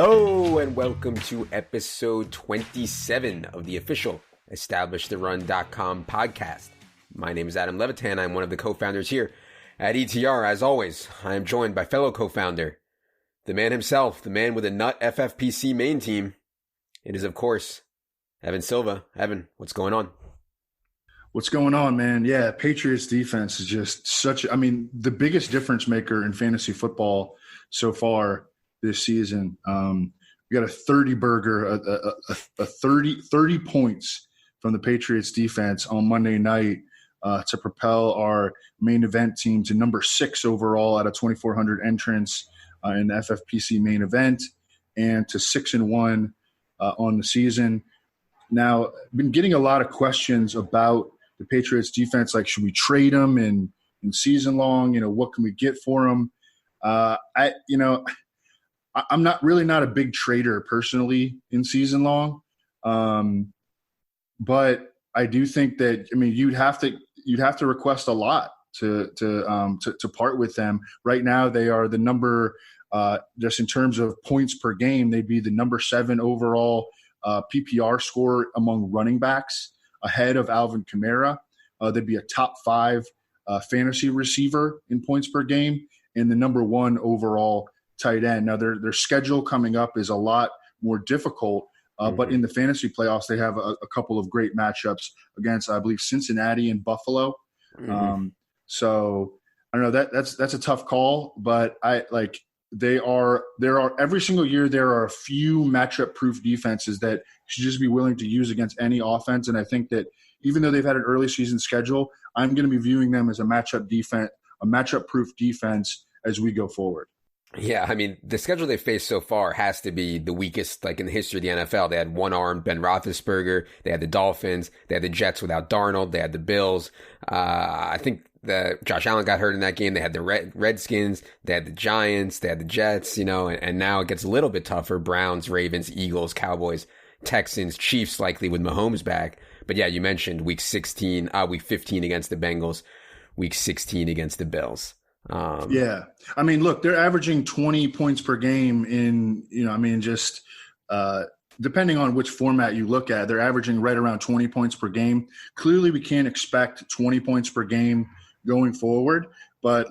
Hello and welcome to episode 27 of the official EstablishTheRun.com podcast. My name is Adam Levitan. I'm one of the co-founders here at ETR. As always, I am joined by fellow co-founder, the man himself, the man with a nut FFPC main team. It is, of course, Evan Silva. Evan, what's going on? What's going on, man? Yeah, Patriots defense is just the biggest difference maker in fantasy football so far this season. We got a 30-burger, a 30 points from the Patriots defense on Monday night to propel our main event team to number 6 overall at a 2,400 entrance in the FFPC main event and to 6-1 on the season. Now, I've been getting a lot of questions about the Patriots defense, like should we trade them in season long? What can we get for them? I'm not a big trader personally in season long, but I do think that you'd have to request a lot to part with them. Right now, they are the number just in terms of points per game. They'd be the number 7 overall PPR score among running backs, ahead of Alvin Kamara. They'd be a top 5 fantasy receiver in points per game, and the number 1 overall tight end. Now, their schedule coming up is a lot more difficult, but in the fantasy playoffs, they have a couple of great matchups against, I believe, Cincinnati and Buffalo. So I don't know, that's a tough call, but there are every single year there are a few matchup proof defenses that should just be willing to use against any offense. And I think that even though they've had an early season schedule, I'm going to be viewing them as a matchup proof defense as we go forward. Yeah, the schedule they faced so far has to be the weakest, in the history of the NFL. They had one-armed Ben Roethlisberger. They had the Dolphins. They had the Jets without Darnold. They had the Bills. I think Josh Allen got hurt in that game. They had the Redskins. They had the Giants. They had the Jets, and now it gets a little bit tougher. Browns, Ravens, Eagles, Cowboys, Texans, Chiefs likely with Mahomes back. But yeah, you mentioned week 15 against the Bengals, week 16 against the Bills. Yeah. Look, they're averaging 20 points per game in, depending on which format you look at, they're averaging right around 20 points per game. Clearly we can't expect 20 points per game going forward, but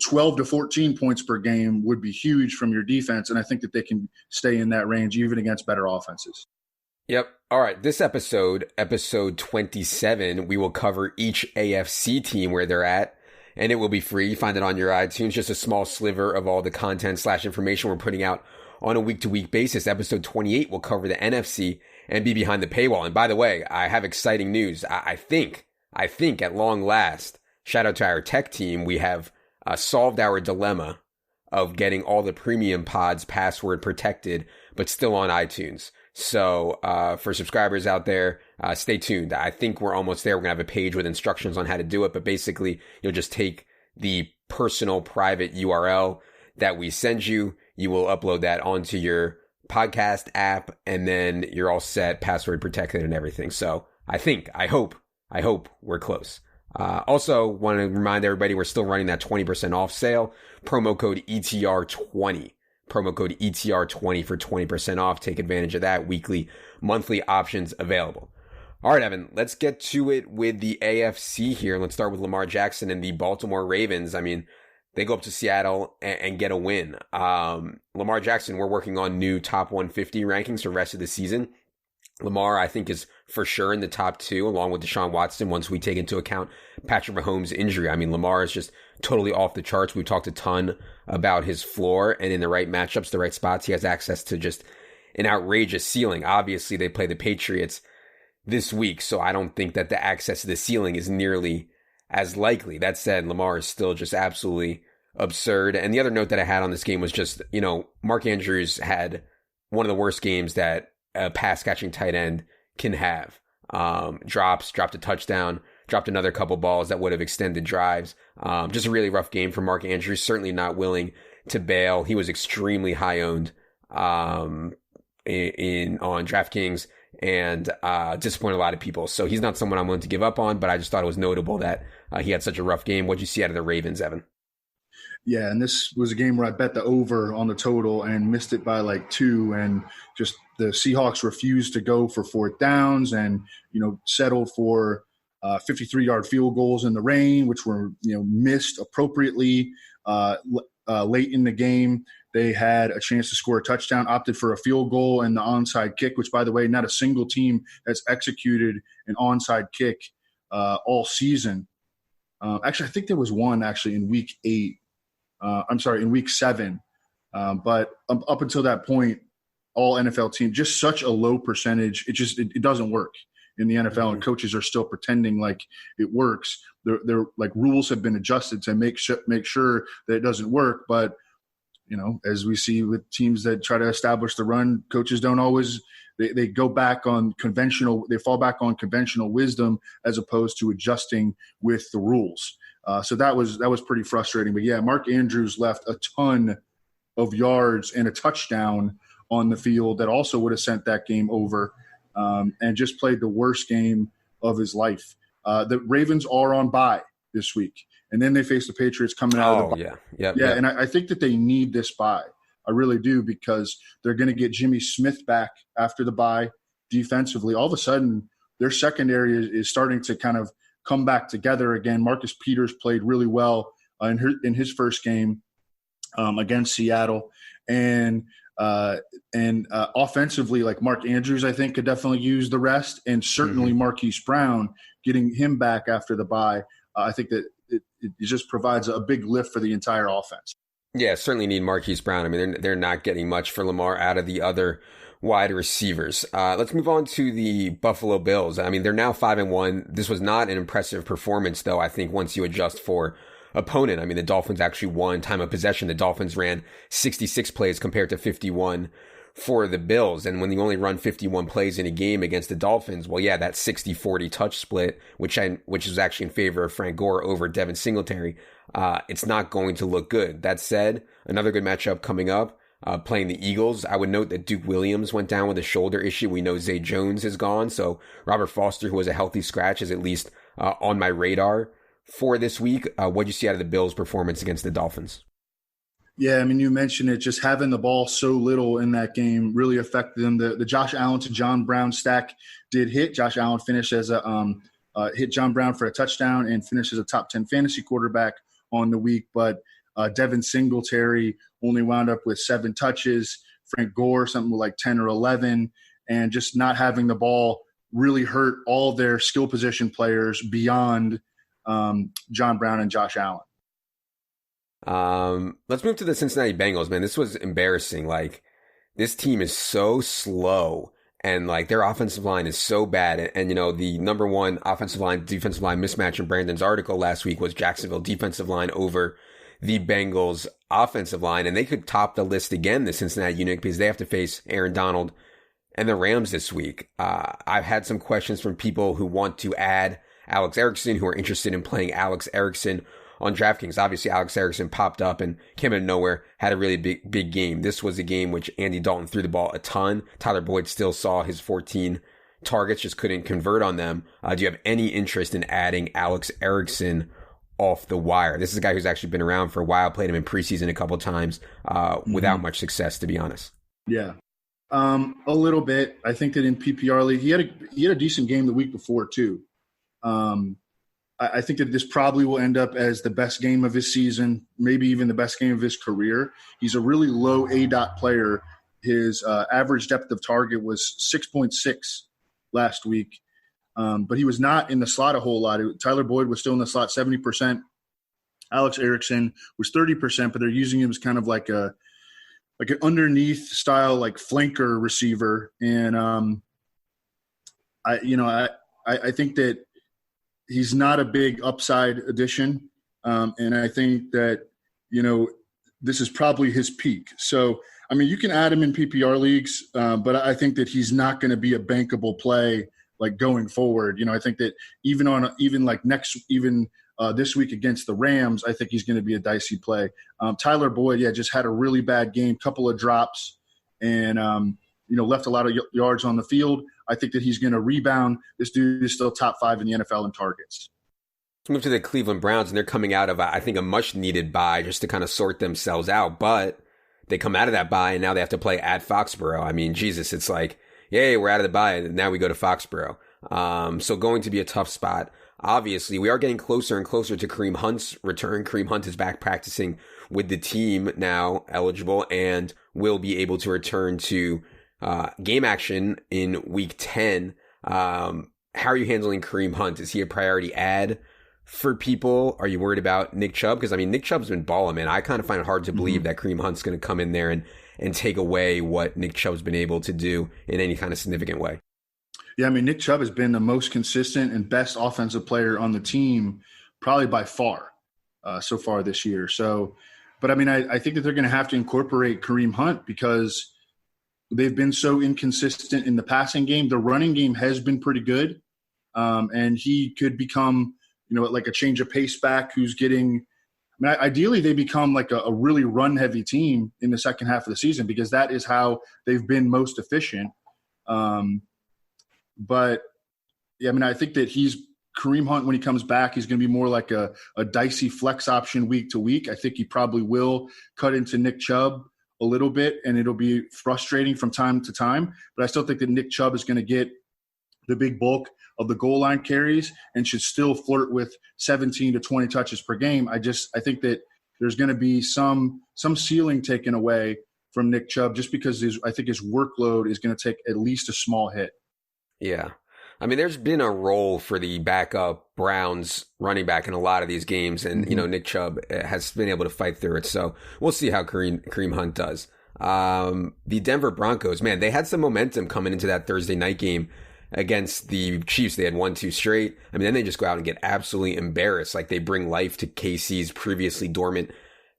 12 to 14 points per game would be huge from your defense. And I think that they can stay in that range even against better offenses. Yep. All right. This episode 27, we will cover each AFC team where they're at. And it will be free. You find it on your iTunes. Just a small sliver of all the content / information we're putting out on a week-to-week basis. Episode 28 will cover the NFC and be behind the paywall. And by the way, I have exciting news. I think at long last, shout out to our tech team, we have solved our dilemma of getting all the premium pods password protected, but still on iTunes. So for subscribers out there, stay tuned. I think we're almost there. We're going to have a page with instructions on how to do it. But basically, you'll just take the personal private URL that we send you. You will upload that onto your podcast app, and then you're all set, password protected and everything. So I hope we're close. Also, want to remind everybody we're still running that 20% off sale. Promo code ETR20. Promo code ETR20 for 20% off. Take advantage of that. Weekly, monthly options available. All right, Evan, let's get to it with the AFC here. Let's start with Lamar Jackson and the Baltimore Ravens. They go up to Seattle and get a win. Lamar Jackson, we're working on new top 150 rankings for the rest of the season. Lamar, I think, is for sure in the top 2, along with Deshaun Watson, once we take into account Patrick Mahomes' injury. Lamar is just totally off the charts. We've talked a ton about his floor, and in the right matchups, the right spots, he has access to just an outrageous ceiling. Obviously, they play the Patriots this week, so I don't think that the access to the ceiling is nearly as likely. That said, Lamar is still just absolutely absurd. And the other note that I had on this game was just, Mark Andrews had one of the worst games that a pass catching tight end can have. Dropped a touchdown, dropped another couple balls that would have extended drives. Just a really rough game for Mark Andrews, certainly not willing to bail. He was extremely high owned on DraftKings and disappointed a lot of people. So he's not someone I'm willing to give up on, but I just thought it was notable that he had such a rough game. What'd you see out of the Ravens, Evan? Yeah, and this was a game where I bet the over on the total and missed it by like 2, and just the Seahawks refused to go for fourth downs, and settled for 53-yard field goals in the rain, which were missed appropriately late in the game. They had a chance to score a touchdown, opted for a field goal and the onside kick, which, by the way, not a single team has executed an onside kick all season. Actually, I think there was one actually in week 8. In week 7. But up until that point, all NFL teams, just such a low percentage. It doesn't work in the NFL, and coaches are still pretending like it works. They're like, rules have been adjusted to make sure that it doesn't work. But as we see with teams that try to establish the run, coaches don't always. They go back on they fall back on conventional wisdom as opposed to adjusting with the rules. So that was pretty frustrating. But yeah, Mark Andrews left a ton of yards and a touchdown on the field that also would have sent that game over, and just played the worst game of his life. The Ravens are on bye this week, and then they face the Patriots coming out of the bye. Yeah. And I think that they need this bye. I really do, because they're going to get Jimmy Smith back after the bye defensively. All of a sudden, their secondary is starting to kind of come back together again. Marcus Peters played really well in his first game against Seattle, and offensively, like Mark Andrews, I think could definitely use the rest, and certainly Marquise Brown, getting him back after the bye. I think that it just provides a big lift for the entire offense. Yeah, certainly need Marquise Brown. I mean, they're not getting much for Lamar out of the other wide receivers. Let's move on to the Buffalo Bills. I mean, they're now 5-1. This was not an impressive performance, though, I think, once you adjust for opponent. I mean, the Dolphins actually won time of possession. The Dolphins ran 66 plays compared to 51 for the Bills. And when you only run 51 plays in a game against the Dolphins, well, yeah, that 60-40 touch split, which is actually in favor of Frank Gore over Devin Singletary, it's not going to look good. That said, another good matchup coming up. Playing the Eagles. I would note that Duke Williams went down with a shoulder issue. We know Zay Jones is gone. So Robert Foster, who was a healthy scratch, is at least on my radar for this week. What'd you see out of the Bills' performance against the Dolphins? Yeah, I mean, you mentioned it. Just having the ball so little in that game really affected them. The Josh Allen to John Brown stack did hit. Josh Allen finished as hit John Brown for a touchdown and finished as a top 10 fantasy quarterback on the week. But Devin Singletary only wound up with 7 touches. Frank Gore, something like 10 or 11. And just not having the ball really hurt all their skill position players beyond John Brown and Josh Allen. Let's move to the Cincinnati Bengals, man. This was embarrassing. Like, this team is so slow, and like their offensive line is so bad. And the number one offensive line, defensive line mismatch in Brandon's article last week was Jacksonville defensive line over the Bengals offensive line. And they could top the list again, the Cincinnati unit, because they have to face Aaron Donald and the Rams this week. I've had some questions from people who want to add Alex Erickson, who are interested in playing Alex Erickson on DraftKings. Obviously, Alex Erickson popped up and came out of nowhere, had a really big game. This was a game which Andy Dalton threw the ball a ton. Tyler Boyd still saw his 14 targets, just couldn't convert on them. Do you have any interest in adding Alex Erickson off the wire? This is a guy who's actually been around for a while, played him in preseason a couple times without much success, to be honest. Yeah. A little bit. I think that in PPR league, he had a decent game the week before too. I think that this probably will end up as the best game of his season, maybe even the best game of his career. He's a really low ADOT player. His average depth of target was 6.6 last week, but he was not in the slot a whole lot. Tyler Boyd was still in the slot 70%. Alex Erickson was 30%, but they're using him as kind of like an underneath style, like flanker receiver. And I think that he's not a big upside addition. And I think that, this is probably his peak. So, I mean, you can add him in PPR leagues, but I think that he's not going to be a bankable play like going forward. I think that this week against the Rams, I think he's going to be a dicey play. Tyler Boyd, just had a really bad game, couple of drops, and left a lot of yards on the field. I think that he's going to rebound. This dude is still top 5 in the NFL in targets. Let's move to the Cleveland Browns, and they're coming out of, I think, a much-needed bye just to kind of sort themselves out. But they come out of that bye, and now they have to play at Foxborough. I mean, Jesus, it's like, yay, we're out of the bye, and now we go to Foxborough. So going to be a tough spot. Obviously, we are getting closer and closer to Kareem Hunt's return. Kareem Hunt is back practicing with the team now, eligible, and will be able to return to game action in Week 10. How are you handling Kareem Hunt? Is he a priority add for people? Are you worried about Nick Chubb? Because, I mean, Nick Chubb's been balling, man. I kind of find it hard to believe that Kareem Hunt's going to come in there and take away what Nick Chubb's been able to do in any kind of significant way. Yeah, I mean, Nick Chubb has been the most consistent and best offensive player on the team probably by far so far this year. So, but I mean, I think that they're going to have to incorporate Kareem Hunt because they've been so inconsistent in the passing game. The running game has been pretty good, and he could become, like a change of pace back who's getting – I mean, ideally they become like a really run-heavy team in the second half of the season because that is how they've been most efficient. But, yeah, I mean, I think that Kareem Hunt, when he comes back, he's going to be more like a dicey flex option week to week. I think he probably will cut into Nick Chubb a little bit, and it'll be frustrating from time to time. But I still think that Nick Chubb is going to get the big bulk of the goal line carries and should still flirt with 17 to 20 touches per game. I think that there's going to be some ceiling taken away from Nick Chubb just because I think his workload is going to take at least a small hit. Yeah. I mean, there's been a role for the backup Browns running back in a lot of these games, and, Nick Chubb has been able to fight through it. So we'll see how Kareem Hunt does. The Denver Broncos, man, they had some momentum coming into that Thursday night game against the Chiefs. They had 1-2 straight. I mean, then they just go out and get absolutely embarrassed. Like, they bring life to KC's previously dormant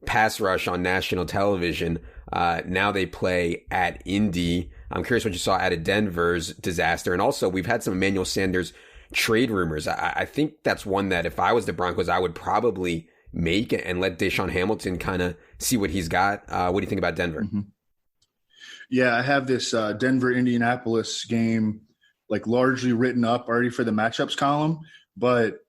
pass rush on national television. Now they play at Indy. I'm curious what you saw out of Denver's disaster. And also, we've had some Emmanuel Sanders trade rumors. I think that's one that if I was the Broncos, I would probably make and let Deshaun Hamilton kind of see what he's got. What do you think about Denver? Mm-hmm. Yeah, I have this Denver-Indianapolis game like largely written up already for the matchups column, but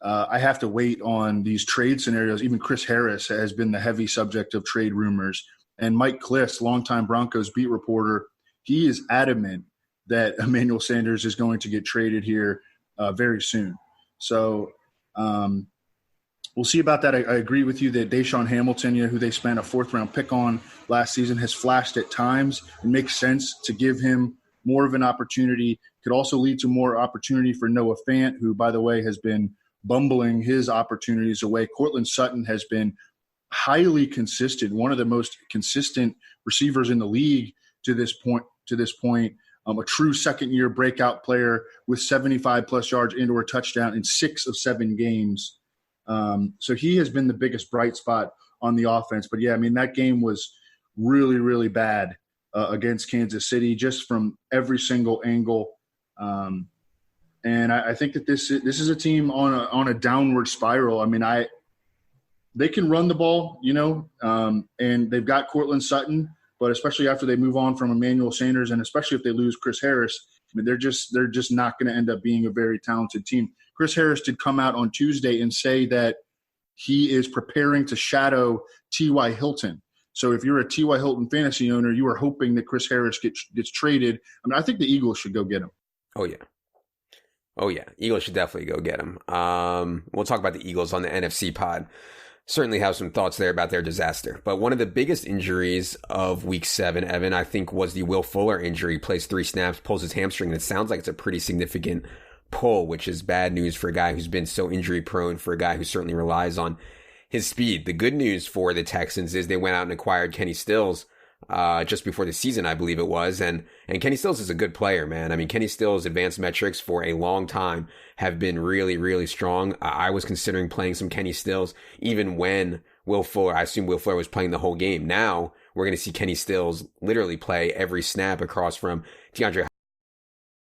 I have to wait on these trade scenarios. Even Chris Harris has been the heavy subject of trade rumors. And Mike Kliss, longtime Broncos beat reporter, he is adamant that Emmanuel Sanders is going to get traded here very soon. So we'll see about that. I agree with you that Deshaun Hamilton, who they spent a fourth-round pick on last season, has flashed at times. It makes sense to give him more of an opportunity. Could also lead to more opportunity for Noah Fant, who, by the way, has been bumbling his opportunities away. Cortland Sutton has been highly consistent, one of the most consistent receivers in the league to this point. A true second-year breakout player with 75-plus yards and/or a touchdown in 6 of 7 games. So he has been the biggest bright spot on the offense. But, yeah, I mean, that game was really, really bad against Kansas City just from every single angle. And I think that this is a team on a downward spiral. I mean, they can run the ball, and they've got Cortland Sutton, but especially after they move on from Emmanuel Sanders, and especially if they lose Chris Harris, I mean, they're just not going to end up being a very talented team. Chris Harris did come out on Tuesday and say that he is preparing to shadow T.Y. Hilton. So if you're a T.Y. Hilton fantasy owner, you are hoping that Chris Harris gets traded. I mean, I think the Eagles should go get him. Oh, yeah. Eagles should definitely go get him. We'll talk about the Eagles on the NFC pod. Certainly have some thoughts there about their disaster. But one of the biggest injuries of Week 7, Evan, I think was the Will Fuller injury. Plays 3 snaps, pulls his hamstring, and it sounds like it's a pretty significant pull, which is bad news for a guy who's been so injury-prone, for a guy who certainly relies on his speed. The good news for the Texans is they went out and acquired Kenny Stills just before the season, I believe it was. And Kenny Stills is a good player, man. I mean, Kenny Stills' advanced metrics for a long time have been really, really strong. I was considering playing some Kenny Stills even when I assume Will Fuller was playing the whole game. Now we're going to see Kenny Stills literally play every snap across from DeAndre